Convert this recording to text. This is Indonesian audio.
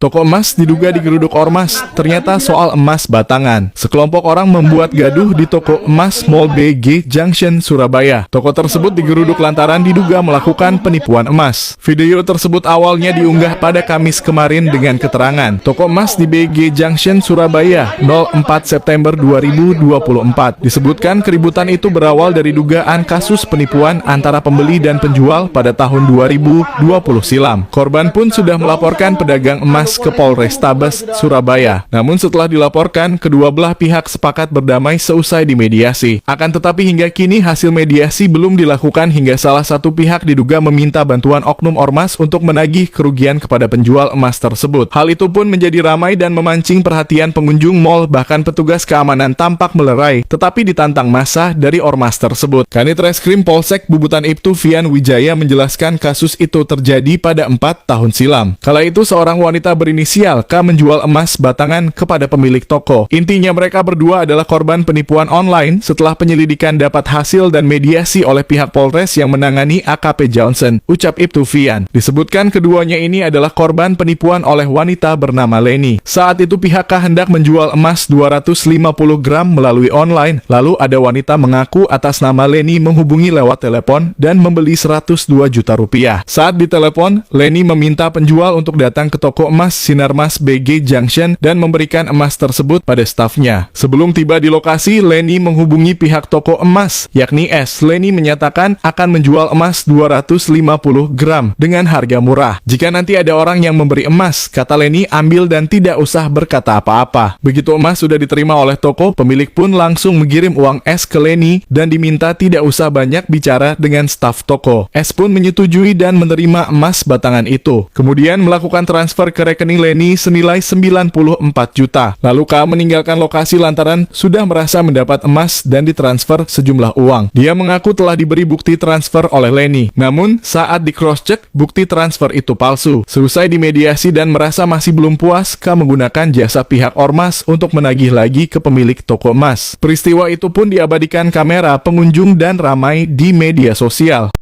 Toko emas diduga digeruduk ormas, ternyata soal emas batangan. Sekelompok orang membuat gaduh di toko emas Mall BG Junction, Surabaya. Toko tersebut digeruduk lantaran diduga melakukan penipuan emas. Video tersebut awalnya diunggah pada Kamis kemarin dengan keterangan, toko emas di BG Junction, Surabaya, 04 September 2024. Disebutkan keributan itu berawal dari dugaan kasus penipuan antara pembeli dan penjual pada tahun 2020 silam. Korban pun sudah melaporkan pedagang emas ke Polrestabes Surabaya. Namun setelah dilaporkan, kedua belah pihak sepakat berdamai seusai dimediasi. Akan tetapi hingga kini hasil mediasi belum dilakukan hingga salah satu pihak diduga meminta bantuan oknum ormas untuk menagih kerugian kepada penjual emas tersebut. Hal itu pun menjadi ramai dan memancing perhatian pengunjung mal, bahkan petugas keamanan tampak melerai, tetapi ditantang massa dari ormas tersebut. Kanit Reskrim Polsek Bubutan Ibtu Fian Wijaya menjelaskan kasus itu terjadi pada 4 tahun silam. Kala itu seorang wanita berinisial K menjual emas batangan kepada pemilik toko. Intinya mereka berdua adalah korban penipuan online setelah penyelidikan dapat hasil dan mediasi oleh pihak Polres yang menangani AKP Johnson, ucap Ibtu Fian. Disebutkan keduanya ini adalah korban penipuan oleh wanita bernama Leni. Saat itu pihak K hendak menjual emas 250 gram melalui online, lalu ada wanita mengaku atas nama Leni menghubungi lewat telepon dan membeli 102 juta rupiah. Saat ditelepon, Leni meminta penjual untuk datang ke toko emas Sinarmas BG Junction dan memberikan emas tersebut pada stafnya. Sebelum tiba di lokasi, Leni menghubungi pihak toko emas, yakni S. Leni menyatakan akan menjual emas 250 gram dengan harga murah. Jika nanti ada orang yang memberi emas, kata Leni, ambil dan tidak usah berkata apa-apa. Begitu emas sudah diterima oleh toko, pemilik pun langsung mengirim uang S ke Leni dan diminta tidak usah banyak bicara dengan staf toko. S pun menyetujui dan menerima emas batangan itu. Kemudian melakukan transfer ke rekening Leni senilai 94 juta. Lalu K meninggalkan lokasi lantaran sudah merasa mendapat emas dan ditransfer sejumlah uang. Dia mengaku telah diberi bukti transfer oleh Leni. Namun, saat di cross-check, bukti transfer itu palsu. Seusai dimediasi dan merasa masih belum puas, K menggunakan jasa pihak ormas untuk menagih lagi ke pemilik toko emas. Peristiwa itu pun diabadikan kamera pengunjung dan ramai di media sosial.